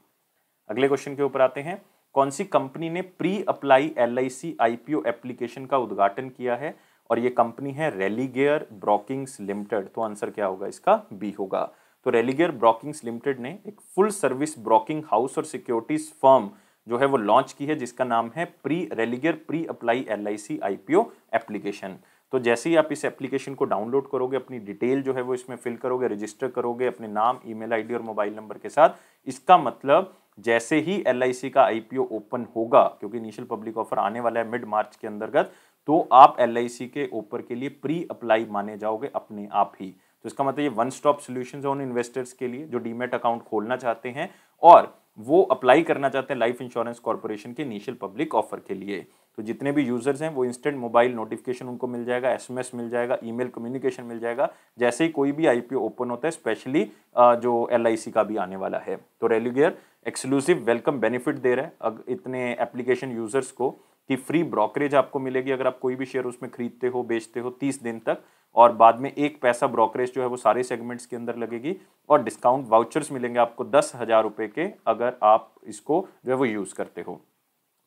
अगले क्वेश्चन के ऊपर आते हैं, कौन सी कंपनी ने pre apply LIC IPO application का उद्घाटन किया है, और ये कंपनी है रेलिगेयर ब्रोकिंग्स लिमिटेड। तो आंसर क्या होगा इसका, बी होगा। तो रेलिगेयर ब्रोकिंग्स लिमिटेड ने एक फुल सर्विस ब्रोकिंग हाउस और सिक्योरिटीज फर्म जो है वो लॉन्च की है, जिसका नाम है Religare pre apply LIC IPO application. तो जैसे ही आप इस एप्लीकेशन को डाउनलोड करोगे, अपनी डिटेल जो है वो इसमें फिल करोगे, रजिस्टर करोगे अपने नाम, ईमेल आईडी और मोबाइल नंबर के साथ, इसका मतलब जैसे ही LIC का IPO ओपन होगा, क्योंकि इनिशियल पब्लिक ऑफर आने वाला है मिड मार्च के अंतर्गत, तो आप LIC के ऊपर के लिए प्री अप्लाई माने जाओगे अपने आप ही। तो इसका मतलब ये वन स्टॉप सॉल्यूशंस है उन इन्वेस्टर्स के लिए जो डीमैट अकाउंट खोलना चाहते हैं और वो अप्लाई करना चाहते हैं लाइफ इंश्योरेंस कॉर्पोरेशन के इनिशियल पब्लिक ऑफर के लिए। तो जितने भी यूजर्स हैं वो इंस्टेंट मोबाइल नोटिफिकेशन उनको मिल जाएगा, SMS मिल जाएगा, ईमेल कम्युनिकेशन मिल जाएगा जैसे ही कोई भी IPO ओपन होता है, स्पेशली जो LIC का भी आने वाला है। तो रेलिगेयर एक्सक्लूसिव वेलकम बेनिफिट दे रहा है इतने एप्लीकेशन यूजर्स को कि फ्री ब्रोकरेज आपको मिलेगी अगर आप कोई भी शेयर उसमें खरीदते हो, बेचते हो 30 दिन तक, और बाद में 1 पैसा ब्रोकरेज जो है वो सारे सेगमेंट्स के अंदर लगेगी, और डिस्काउंट वाउचर्स मिलेंगे आपको 10,000 रुपए के अगर आप इसको जो है वो यूज करते हो।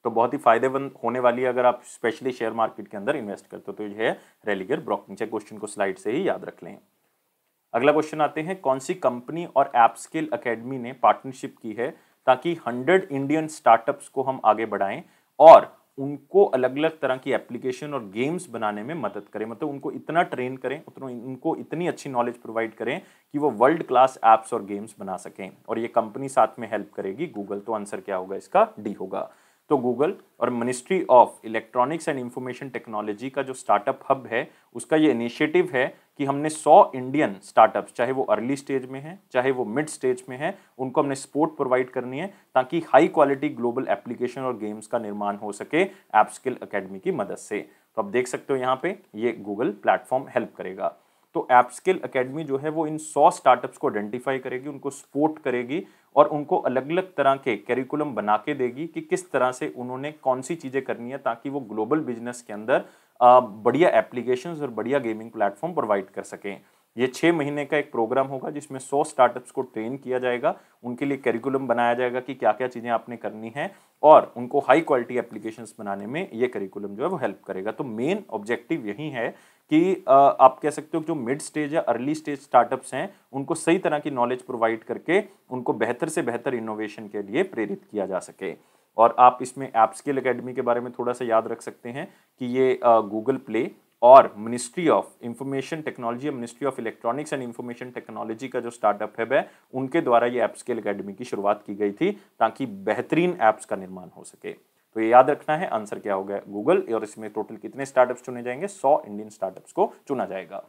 तो बहुत ही फायदेमंद होने वाली है अगर आप स्पेशली शेयर मार्केट के अंदर इन्वेस्ट करते हो। तो ये है रेलिगेयर ब्रोकिंग। क्वेश्चन को स्लाइड से ही याद रख लें। अगला क्वेश्चन आते हैं, कौन सी कंपनी और एप्सस्किल एकेडमी ने पार्टनरशिप की है ताकि 100 इंडियन स्टार्टअप्स को हम आगे बढ़ाएं और उनको अलग अलग तरह की एप्लीकेशन और गेम्स बनाने में मदद करें। मतलब उनको इतना ट्रेन करें, उनको इतनी अच्छी नॉलेज प्रोवाइड करें कि वो वर्ल्ड क्लास एप्स और गेम्स बना सकें, और ये कंपनी साथ में हेल्प करेगी गूगल। तो आंसर क्या होगा इसका, डी होगा। तो गूगल और ministry of electronics and information technology का जो स्टार्टअप हब है उसका ये इनिशिएटिव है कि हमने 100 इंडियन स्टार्टअप्स, चाहे वो अर्ली स्टेज में है चाहे वो मिड स्टेज में है, उनको हमने सपोर्ट प्रोवाइड करनी है ताकि हाई क्वालिटी ग्लोबल एप्लीकेशन और गेम्स का निर्माण हो सके एप्सस्किल एकेडमी की मदद से। तो आप देख सकते हो यहाँ पे ये गूगल प्लेटफॉर्म हेल्प करेगा। तो एप्सस्किल एकेडमी जो है वो इन 100 स्टार्टअप्स को आइडेंटिफाई करेगी, उनको सपोर्ट करेगी और उनको अलग अलग तरह के करिकुलम बना के देगी कि किस तरह से उन्होंने कौन सी चीजें करनी है ताकि वो ग्लोबल बिजनेस के अंदर बढ़िया एप्लीकेशंस और बढ़िया गेमिंग प्लेटफॉर्म प्रोवाइड कर सकें। ये 6 महीने का एक प्रोग्राम होगा जिसमें 100 स्टार्टअप्स को ट्रेन किया जाएगा, उनके लिए करिकुलम बनाया जाएगा कि क्या क्या चीजें आपने करनी है, और उनको हाई क्वालिटी एप्लीकेशंस बनाने में ये करिकुलम जो है वो हेल्प करेगा। तो मेन ऑब्जेक्टिव यही है कि आप कह सकते हो जो मिड स्टेज या अर्ली स्टेज स्टार्टअप्स हैं उनको सही तरह की नॉलेज प्रोवाइड करके उनको बेहतर से बेहतर इनोवेशन के लिए प्रेरित किया जा सके। और आप इसमें एप्सस्किल एकेडमी के बारे में थोड़ा सा याद रख सकते हैं कि ये गूगल प्ले और ministry of information technology, ministry of electronics and information technology का जो स्टार्टअप है उनके द्वारा ये एप्सस्किल एकेडमी की शुरुआत की गई थी ताकि बेहतरीन ऐप्स का निर्माण हो सके। तो ये याद रखना है, आंसर क्या हो गया, गूगल। और इसमें टोटल कितने स्टार्टअप्स चुने जाएंगे, 100 इंडियन स्टार्टअप्स को चुना जाएगा।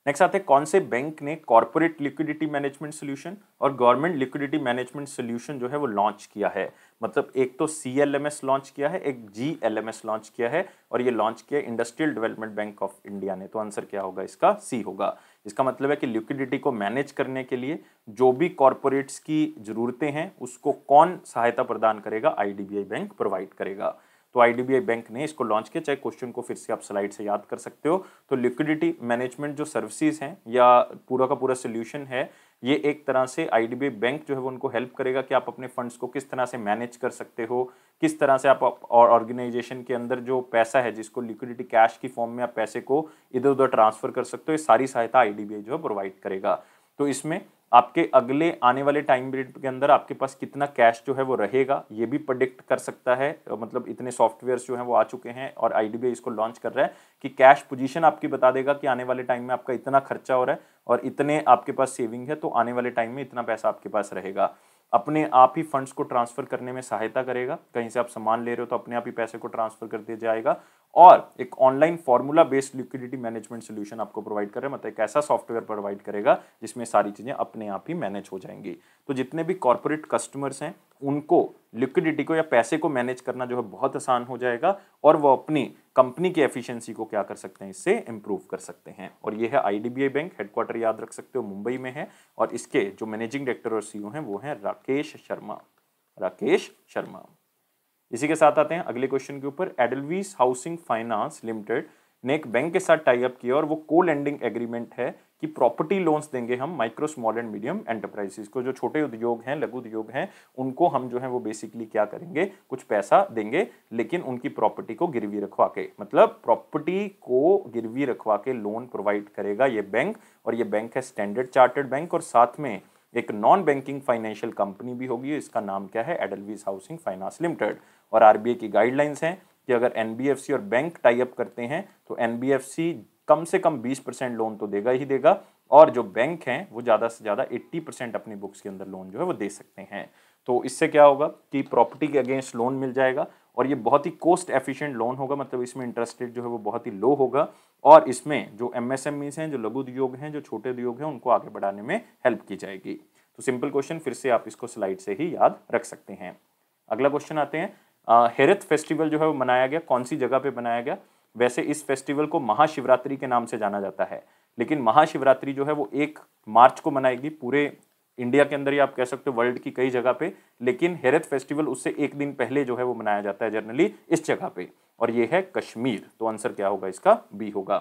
नेक्स्ट आते हैं, कौन से बैंक ने कॉर्पोरेट लिक्विडिटी मैनेजमेंट सोल्यूशन और गवर्नमेंट लिक्विडिटी मैनेजमेंट सोल्यूशन जो है वो लॉन्च किया है। मतलब एक तो CLMS लॉन्च किया है, एक GLMS लॉन्च किया है, और ये लॉन्च किया industrial development bank of India ने। तो आंसर क्या होगा इसका, सी होगा। इसका मतलब है कि लिक्विडिटी को मैनेज करने के लिए जो भी कॉर्पोरेट्स की जरूरतें हैं उसको कौन सहायता प्रदान करेगा, IDBI बैंक प्रोवाइड करेगा। तो IDBI बैंक ने इसको लॉन्च किया। चाहे क्वेश्चन को फिर से आप स्लाइड से याद कर सकते हो। तो लिक्विडिटी मैनेजमेंट जो सर्विसेज हैं या पूरा का पूरा सोल्यूशन है, ये एक तरह से IDBI बैंक जो है वो उनको हेल्प करेगा कि आप अपने फंड्स को किस तरह से मैनेज कर सकते हो, किस तरह से आप और ऑर्गेनाइजेशन के अंदर जो पैसा है जिसको लिक्विडिटी कैश की फॉर्म में आप पैसे को इधर उधर ट्रांसफर कर सकते हो, ये सारी सहायता IDBI जो है प्रोवाइड करेगा। तो इसमें आपके अगले आने वाले टाइम पीरियड के अंदर आपके पास कितना कैश जो है वो रहेगा ये भी प्रेडिक्ट कर सकता है। मतलब इतने सॉफ्टवेयर्स जो हैं वो आ चुके हैं और IDBI इसको लॉन्च कर रहा है कि कैश पोजीशन आपकी बता देगा कि आने वाले टाइम में आपका इतना खर्चा हो रहा है और इतने आपके पास सेविंग है, तो आने वाले टाइम में इतना पैसा आपके पास रहेगा। अपने आप ही फंड्स को ट्रांसफर करने में सहायता करेगा। कहीं से आप सामान ले रहे हो तो अपने आप ही पैसे को ट्रांसफर कर दिया जाएगा। और एक online formula based liquidity management solution आपको प्रोवाइड कर रहा है, मतलब एक ऐसा सॉफ्टवेयर प्रोवाइड करेगा जिसमें सारी चीजें अपने आप ही मैनेज हो जाएंगी। तो जितने भी कॉर्पोरेट कस्टमर्स हैं उनको लिक्विडिटी को या पैसे को मैनेज करना जो है बहुत आसान हो जाएगा और वो अपनी कंपनी की एफिशिएंसी को क्या कर सकते हैं, इससे इंप्रूव कर सकते हैं। और ये है आईडीबीआई बैंक, हेडक्वार्टर याद रख सकते हो मुंबई में है, और इसके जो मैनेजिंग डायरेक्टर और सीईओ हैं वो हैं राकेश शर्मा। इसी के साथ आते हैं अगले क्वेश्चन के ऊपर। एडलवीज हाउसिंग फाइनेंस लिमिटेड ने एक बैंक के साथ टाई अप किया और वो को लेंडिंग एग्रीमेंट है कि प्रॉपर्टी लोन्स देंगे हम micro small and medium enterprises को, जो छोटे उद्योग हैं, लघु उद्योग हैं, उनको हम जो है वो बेसिकली क्या करेंगे, कुछ पैसा देंगे, लेकिन उनकी प्रॉपर्टी को गिरवी रखवा के, मतलब प्रॉपर्टी को गिरवी रखवा के लोन प्रोवाइड करेगा ये बैंक। और ये बैंक है स्टैंडर्ड चार्टर्ड बैंक, और साथ में एक नॉन बैंकिंग फाइनेंशियल कंपनी भी होगी, इसका नाम क्या है, एडलवीज हाउसिंग फाइनेंस लिमिटेड। और आरबीआई की गाइडलाइंस हैं कि अगर एनबीएफसी और बैंक टाई अप करते हैं तो एनबीएफसी कम से कम 20% लोन तो देगा ही देगा, और जो बैंक हैं वो ज़्यादा से ज़्यादा 80% अपनी बुक्स के अंदर लोन जो है वो दे सकते हैं। तो इससे क्या होगा कि प्रॉपर्टी के अगेंस्ट लोन मिल जाएगा, और ये बहुत ही कॉस्ट एफिशिएंट लोन होगा, मतलब इसमें इंटरेस्ट रेट जो है वो बहुत ही लो होगा, और इसमें जो एमएसएमईज हैं, जो लघु उद्योग हैं, जो छोटे उद्योग हैं, उनको आगे बढ़ाने में हेल्प की जाएगी। तो सिंपल क्वेश्चन, फिर से आप इसको स्लाइड से ही याद रख सकते हैं। अगला क्वेश्चन आते हैं, हेरथ फेस्टिवल जो है वो मनाया गया, कौन सी जगह पे मनाया गया। वैसे इस फेस्टिवल को महाशिवरात्रि के नाम से जाना जाता है, लेकिन महाशिवरात्रि जो है वो 1 मार्च को मनाएगी पूरे इंडिया के अंदर, ही आप कह सकते हो वर्ल्ड की कई जगह पे, लेकिन हेरथ फेस्टिवल उससे 1 दिन पहले जो है वो मनाया जाता है जनरली इस जगह पे, और ये है कश्मीर। तो आंसर क्या होगा इसका, बी होगा।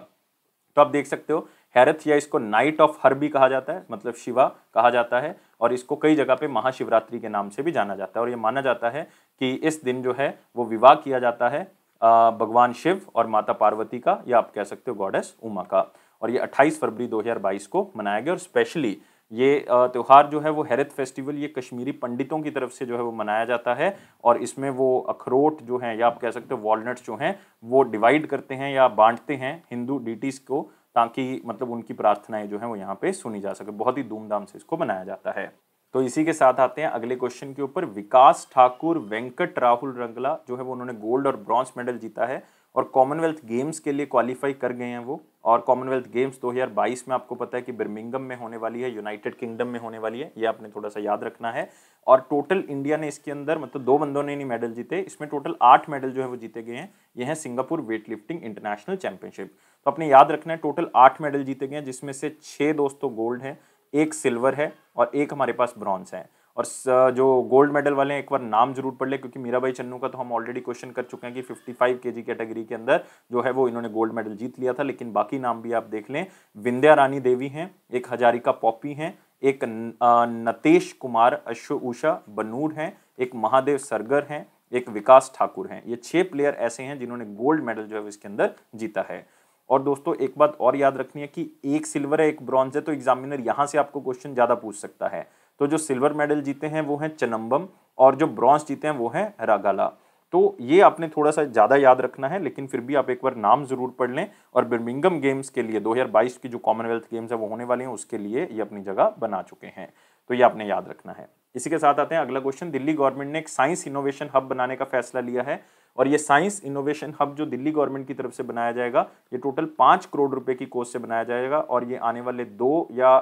तो आप देख सकते हो हेरथ, या इसको नाइट ऑफ हर भी कहा जाता है, मतलब शिवा कहा जाता है, और इसको कई जगह पे महाशिवरात्रि के नाम से भी जाना जाता है। और ये माना जाता है कि इस दिन जो है वो विवाह किया जाता है भगवान शिव और माता पार्वती का, या आप कह सकते हो गॉडेस उमा का। और ये 28 फरवरी 2022 को मनाया गया, और स्पेशली ये त्यौहार जो है वो हेरथ फेस्टिवल, ये कश्मीरी पंडितों की तरफ से जो है वो मनाया जाता है, और इसमें वो अखरोट जो हैं, या आप कह सकते हो वॉलनट्स जो हैं, वो डिवाइड करते हैं या बांटते हैं हिंदू डीटीज को, ताकि मतलब उनकी प्रार्थनाएं जो हैं वो यहाँ पे सुनी जा सके। बहुत ही धूमधाम से इसको मनाया जाता है। तो इसी के साथ आते हैं अगले क्वेश्चन के ऊपर। विकास ठाकुर वेंकट राहुल रंगला जो है वो उन्होंने गोल्ड और ब्रॉन्ज मेडल जीता है, और कॉमनवेल्थ गेम्स के लिए क्वालिफाई कर गए हैं वो। और कॉमनवेल्थ गेम्स 2022 में आपको पता है कि बर्मिंघम में होने वाली है, यूनाइटेड किंगडम में होने वाली है, ये आपने थोड़ा सा याद रखना है। और टोटल इंडिया ने इसके अंदर, मतलब 2 बंदों ने नहीं मेडल जीते, इसमें टोटल 8 मेडल जो है वो जीते गए हैं। ये है Singapore weight lifting international championship. तो अपने याद रखना है टोटल 8 मेडल जीते गए हैं, जिसमें से 6 दोस्तों गोल्ड है, 1 सिल्वर है, और 1 हमारे पास ब्रॉन्ज है। और जो गोल्ड मेडल वाले हैं एक बार नाम जरूर पढ़ ले, क्योंकि मीराबाई चन्नू का तो हम ऑलरेडी क्वेश्चन कर चुके हैं कि 55 केजी कैटेगरी के अंदर जो है वो इन्होंने गोल्ड मेडल जीत लिया था, लेकिन बाकी नाम भी आप देख लें। विंध्या रानी देवी हैं, एक हजारिका पॉपी हैं, एक नतेश कुमार उषा बनूर हैं, एक महादेव सरगर हैं, एक विकास ठाकुर हैं। ये 6 प्लेयर ऐसे हैं जिन्होंने गोल्ड मेडल जो है इसके अंदर जीता है। और दोस्तों एक बात और याद रखनी है कि 1 सिल्वर है, 1 ब्रॉन्ज है, तो एग्जामिनर यहां से आपको क्वेश्चन ज्यादा पूछ सकता है। तो जो सिल्वर मेडल जीते हैं वो हैं चनम्बम, और जो ब्रॉन्ज जीते हैं वो हैं रागाला। तो ये आपने थोड़ा सा ज्यादा याद रखना है, लेकिन फिर भी आप एक बार नाम जरूर पढ़ लें। और बर्मिंघम गेम्स के लिए 2022 की जो कॉमनवेल्थ गेम्स है वो होने वाले हैं, उसके लिए ये अपनी जगह बना चुके हैं, तो ये आपने याद रखना है। इसी के साथ आते हैं अगला क्वेश्चन। दिल्ली गवर्नमेंट ने एक साइंस इनोवेशन हब बनाने का फैसला लिया है, और ये साइंस इनोवेशन हब जो दिल्ली गवर्नमेंट की तरफ से बनाया जाएगा, ये टोटल 5 करोड़ रुपए की कॉस्ट से बनाया जाएगा, और ये आने वाले 2 या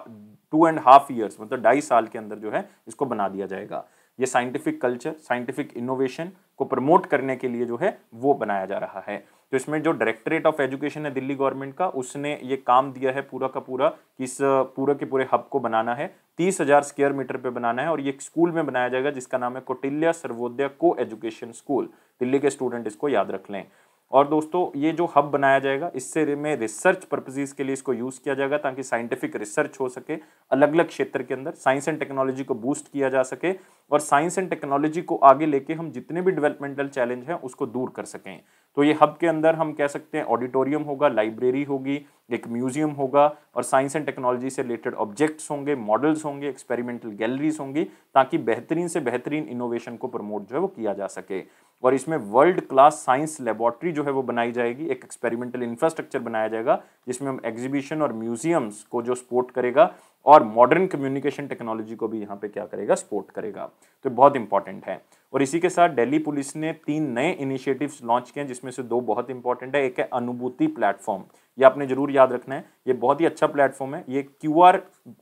2.5 ईयर्स, मतलब 2.5 साल के अंदर जो है इसको बना दिया जाएगा। ये साइंटिफिक कल्चर, साइंटिफिक इनोवेशन को प्रमोट करने के लिए जो है वो बनाया जा रहा है। तो इसमें जो डायरेक्टरेट ऑफ एजुकेशन है दिल्ली गवर्नमेंट का, उसने ये काम दिया है पूरा का पूरा कि इस पूरे के पूरे हब को बनाना है, 30,000 स्क्वायर मीटर पे बनाना है, और ये एक स्कूल में बनाया जाएगा जिसका नाम है कौटिल्य सर्वोदय को एजुकेशन स्कूल। दिल्ली के स्टूडेंट इसको याद रख लें। और दोस्तों ये जो हब बनाया जाएगा, इससे में रिसर्च पर्पसेस के लिए इसको यूज किया जाएगा, ताकि साइंटिफिक रिसर्च हो सके अलग अलग क्षेत्र के अंदर, साइंस एंड टेक्नोलॉजी को बूस्ट किया जा सके, और साइंस एंड टेक्नोलॉजी को आगे लेके हम जितने भी डेवलपमेंटल चैलेंज हैं उसको दूर कर सकें। तो ये हब के अंदर हम कह सकते हैं ऑडिटोरियम होगा, लाइब्रेरी होगी, एक म्यूजियम होगा, और साइंस एंड टेक्नोलॉजी से रिलेटेड ऑब्जेक्ट्स होंगे, मॉडल्स होंगे, एक्सपेरिमेंटल गैलरीज होंगी, ताकि बेहतरीन से बेहतरीन इनोवेशन को प्रमोट जो है वो किया जा सके। और इसमें वर्ल्ड क्लास साइंस लेबोरेटरी जो है वो बनाई जाएगी, एक एक्सपेरिमेंटल इंफ्रास्ट्रक्चर बनाया जाएगा जिसमें हम एग्जीबिशन और म्यूजियम्स को जो सपोर्ट करेगा, और मॉडर्न कम्युनिकेशन टेक्नोलॉजी को भी यहाँ पे क्या करेगा, सपोर्ट करेगा। तो बहुत इंपॉर्टेंट है। और इसी के साथ दिल्ली पुलिस ने 3 नए इनिशिएटिव्स लॉन्च किए हैं, जिसमें से 2 बहुत इंपॉर्टेंट है। एक है अनुभूति प्लेटफॉर्म, ये आपने जरूर याद रखना है, ये बहुत ही अच्छा प्लेटफॉर्म है। ये QR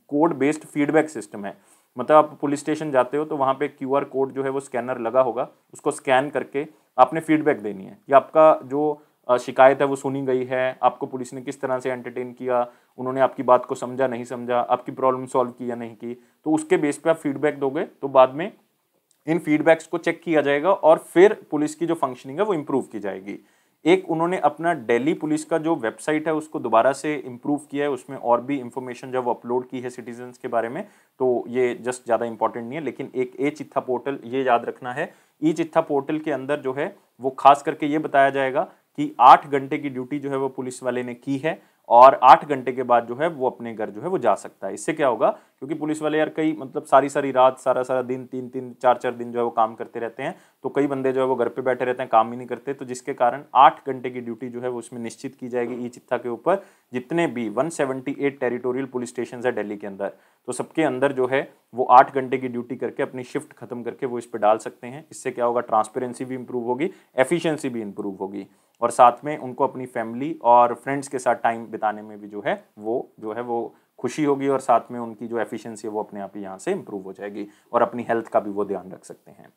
code based feedback system है। मतलब आप पुलिस स्टेशन जाते हो तो वहाँ पे क्यूआर कोड जो है वो स्कैनर लगा होगा, उसको स्कैन करके आपने फीडबैक देनी है कि आपका जो शिकायत है वो सुनी गई है, आपको पुलिस ने किस तरह से एंटरटेन किया, उन्होंने आपकी बात को समझा नहीं समझा, आपकी प्रॉब्लम सॉल्व की या नहीं की। तो उसके बेस पे आप फीडबैक दोगे तो बाद में इन फीडबैक्स को चेक किया जाएगा और फिर पुलिस की जो फंक्शनिंग है वो इम्प्रूव की जाएगी। एक उन्होंने अपना दिल्ली पुलिस का जो वेबसाइट है उसको दोबारा से इम्प्रूव किया है, उसमें और भी इंफॉर्मेशन जब अपलोड की है सिटीजन्स के बारे में, तो ये जस्ट ज़्यादा इंपॉर्टेंट नहीं है। लेकिन एक ए चिट्ठा पोर्टल ये याद रखना है, ई चिट्ठा पोर्टल के अंदर जो है वो खास करके ये बताया जाएगा कि 8 घंटे की ड्यूटी जो है वो पुलिस वाले ने की है और 8 घंटे के बाद जो है वो अपने घर जो है वो जा सकता है। इससे क्या होगा, क्योंकि पुलिस वाले यार कई मतलब सारी सारी रात सारा दिन 3-3 4-4 दिन जो है वो काम करते रहते हैं, तो कई बंदे जो है वो घर पे बैठे रहते हैं, काम ही नहीं करते, तो जिसके कारण 8 घंटे की ड्यूटी जो है वो उसमें निश्चित की जाएगी ई चिट्ठा के ऊपर। जितने भी 178 टेरिटोरियल पुलिस स्टेशन है दिल्ली के अंदर, तो सबके अंदर जो है वो 8 घंटे की ड्यूटी करके अपनी शिफ्ट खत्म करके वो इस पर डाल सकते हैं। इससे क्या होगा, ट्रांसपेरेंसी भी इंप्रूव होगी, एफिशिएंसी भी इंप्रूव होगी और साथ में उनको अपनी फैमिली और फ्रेंड्स के साथ टाइम बिताने में भी जो है वो खुशी होगी और साथ में उनकी जो एफिशिएंसी है वो अपने आप ही यहाँ से इंप्रूव हो जाएगी और अपनी हेल्थ का भी वो ध्यान रख सकते हैं।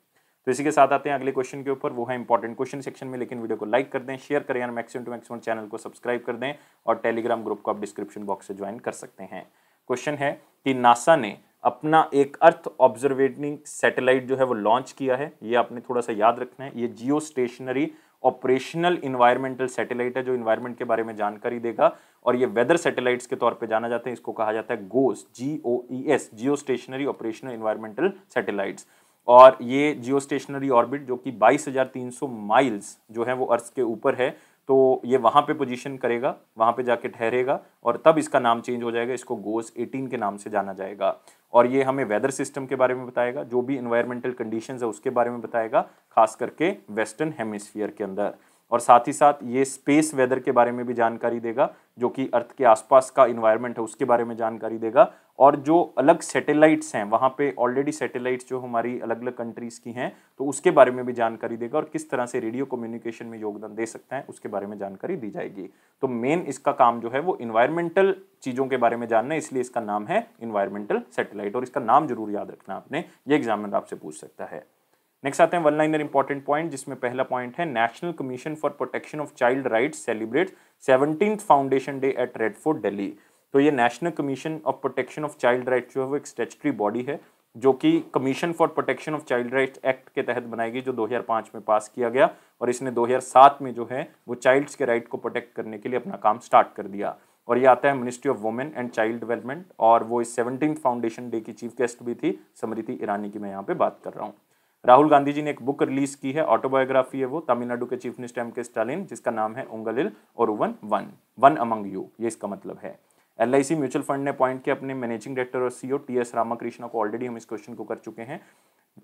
तो इसी के साथ आते हैं अगले क्वेश्चन के ऊपर, वो है इंपॉर्टेंट क्वेश्चन सेक्शन में। लेकिन वीडियो को लाइक कर दें, शेयर करें और मैक्सिमम टू मैक्सिमम चैनल को सब्सक्राइब कर दें और टेलीग्राम ग्रुप को आप डिस्क्रिप्शन बॉक्स से ज्वाइन कर सकते हैं। क्वेश्चन है कि नासा ने अपना एक अर्थ ऑब्जर्वेटिंग सैटेलाइट जो है वो लॉन्च किया है। ये आपने थोड़ा सा याद रखना है, ये जियो स्टेशनरी ऑपरेशनल इन्वायरमेंटल सैटेलाइट है जो इन्वायरमेंट के बारे में जानकारी देगा और ये वेदर सैटेलाइट्स के तौर पे जाना जाता है। इसको कहा जाता है गोस, GOES, जियो स्टेशनरी ऑपरेशनल इन्वायरमेंटल सैटेलाइट्स। और ये जियो स्टेशनरी ऑर्बिट जो कि 22,300 माइल्स जो है वो अर्थ के ऊपर है, तो ये वहाँ पे पोजीशन करेगा, वहाँ पे जाके ठहरेगा और तब इसका नाम चेंज हो जाएगा, इसको गोस 18 के नाम से जाना जाएगा। और ये हमें वेदर सिस्टम के बारे में बताएगा, जो भी इन्वायरमेंटल कंडीशंस है उसके बारे में बताएगा, खास करके वेस्टर्न हेमिस्फीयर के अंदर। और साथ ही साथ ये स्पेस वेदर के बारे में भी जानकारी देगा, जो कि अर्थ के आसपास का इन्वायरमेंट है उसके बारे में जानकारी देगा। और जो अलग सैटेलाइट्स हैं वहाँ पे ऑलरेडी सैटेलाइट्स जो हमारी अलग अलग कंट्रीज़ की हैं, तो उसके बारे में भी जानकारी देगा और किस तरह से रेडियो कम्युनिकेशन में योगदान दे सकते हैं उसके बारे में जानकारी दी जाएगी। तो मेन इसका काम जो है वो इन्वायरमेंटल चीज़ों के बारे में जानना है, इसलिए इसका नाम है इन्वायरमेंटल सैटेलाइट और इसका नाम जरूर याद रखना आपने, ये एग्जामिनर आपसे पूछ सकता है। नेक्स्ट आते हैं वन लाइनर इंपॉर्टेंट पॉइंट, जिसमें पहला पॉइंट है national commission for protection of child rights celebrate 17th foundation day at red fort Delhi. तो ये national commission of protection of child rights जो है वो एक स्टैट्यूटरी बॉडी है जो कि commission for protection of child rights act के तहत बनाई गई, जो 2005 में पास किया गया और इसने 2007 में जो है वो चाइल्ड्स के राइट को प्रोटेक्ट करने के लिए अपना काम स्टार्ट कर दिया। और ये आता है ministry of women and child development और वो इस 17th फाउंडेशन डे की चीफ गेस्ट भी थी समृति ईरानी की मैं यहाँ पे बात कर रहा हूँ। राहुल गांधी जी ने एक बुक रिलीज की है, ऑटोबायोग्राफी है वो, तमिलनाडु के चीफ मिनिस्टर एम के स्टालिन, जिसका नाम है उंगलिल और वन अमंग यू, ये इसका मतलब है। LIC म्यूचुअल फंड ने अपॉइंट किया अपने मैनेजिंग डायरेक्टर और CEO TS रामाकृष्णा को, ऑलरेडी हम इस क्वेश्चन को कर चुके हैं।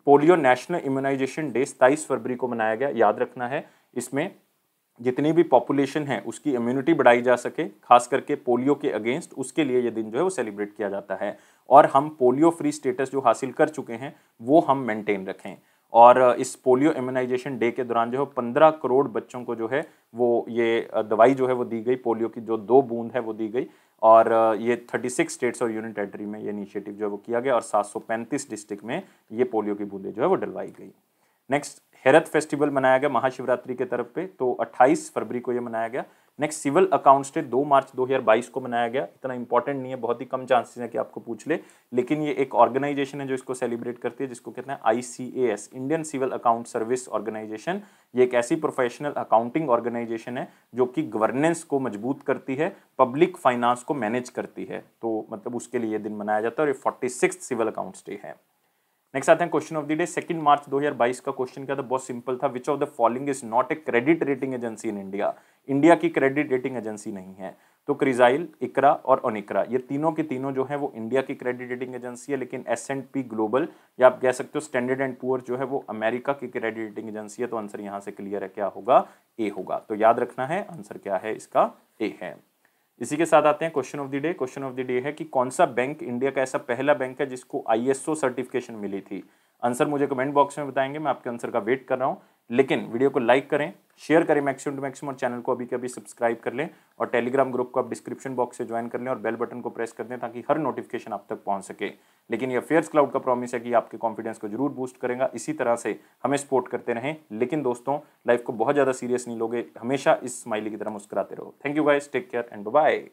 पोलियो नेशनल इम्यूनाइजेशन डे 27 फरवरी को मनाया गया, याद रखना है इसमें जितनी भी पॉपुलेशन है उसकी इम्यूनिटी बढ़ाई जा सके, खास करके पोलियो के अगेंस्ट, उसके लिए ये दिन जो है वो सेलिब्रेट किया जाता है और हम पोलियो फ्री स्टेटस जो हासिल कर चुके हैं वो हम मेंटेन रखें। और इस पोलियो इम्यूनाइजेशन डे के दौरान जो है 15 करोड़ बच्चों को जो है वो ये दवाई जो है वो दी गई, पोलियो की जो 2 बूंद है वो दी गई और ये 36 स्टेट्स और यूनियन टेरिटरी में ये इनिशिएटिव जो है वो किया गया और 735 डिस्ट्रिक्ट में ये पोलियो की बूंदें जो है वो डलवाई गई। नेक्स्ट हेरत फेस्टिवल मनाया गया महाशिवरात्रि के तरफ पे, तो 28 फरवरी को ये मनाया गया। नेक्स्ट सिविल अकाउंट्स डे 2 मार्च 2022 को मनाया गया, इतना इंपॉर्टेंट नहीं है, बहुत ही कम चांसेस है कि आपको पूछ ले, लेकिन ये एक ऑर्गेनाइजेशन है जो इसको सेलिब्रेट करती है जिसको कहते हैं ICAS, Indian civil account service organisation. ये एक ऐसी प्रोफेशनल अकाउंटिंग ऑर्गेनाइजेशन है जो कि गवर्नेंस को मजबूत करती है, पब्लिक फाइनेंस को मैनेज करती है, तो मतलब उसके लिए ये दिन मनाया जाता है और ये 46th सिविल अकाउंट्स डे है। नेक्स्ट आते हैं क्वेश्चन ऑफ द डे, 2 मार्च 2022 का क्वेश्चन क्या था, बहुत सिंपल था, which of the following is not a credit rating agency in India. India की क्रेडिट रेटिंग एजेंसी नहीं है, तो क्रिजाइल, इकरा और ओनिक्रा, ये तीनों के तीनों जो है वो इंडिया की क्रेडिट रेटिंग एजेंसी है, लेकिन S&P ग्लोबल या आप कह सकते हो स्टैंडर्ड एंड पुअर जो है वो अमेरिका की क्रेडिट रेटिंग एजेंसी है। तो आंसर यहाँ से क्लियर है, क्या होगा, ए होगा। तो याद रखना है आंसर क्या है इसका, ए है। इसी के साथ आते हैं question of the day. Question of the day है कि कौन सा बैंक इंडिया का ऐसा पहला बैंक है जिसको ISO सर्टिफिकेशन मिली थी। आंसर मुझे कमेंट बॉक्स में बताएंगे, मैं आपके आंसर का वेट कर रहा हूं। लेकिन वीडियो को लाइक करें, शेयर करें मैक्सिमम टू मैक्सिमम, और चैनल को अभी के अभी सब्सक्राइब कर लें, और टेलीग्राम ग्रुप को आप डिस्क्रिप्शन बॉक्स से ज्वाइन कर लें और बेल बटन को प्रेस कर दें ताकि हर नोटिफिकेशन आप तक पहुंच सके। लेकिन ये फेयर्स क्लाउड का प्रॉमिस है कि आपके कॉन्फिडेंस को जरूर बूस्ट करेगा। इसी तरह से हमें सपोर्ट करते रहें, लेकिन दोस्तों लाइफ को बहुत ज़्यादा सीरियस नहीं लोगे, हमेशा इस स्माइली की तरह मुस्कुराते रहो। Thank you guys, take care and bye.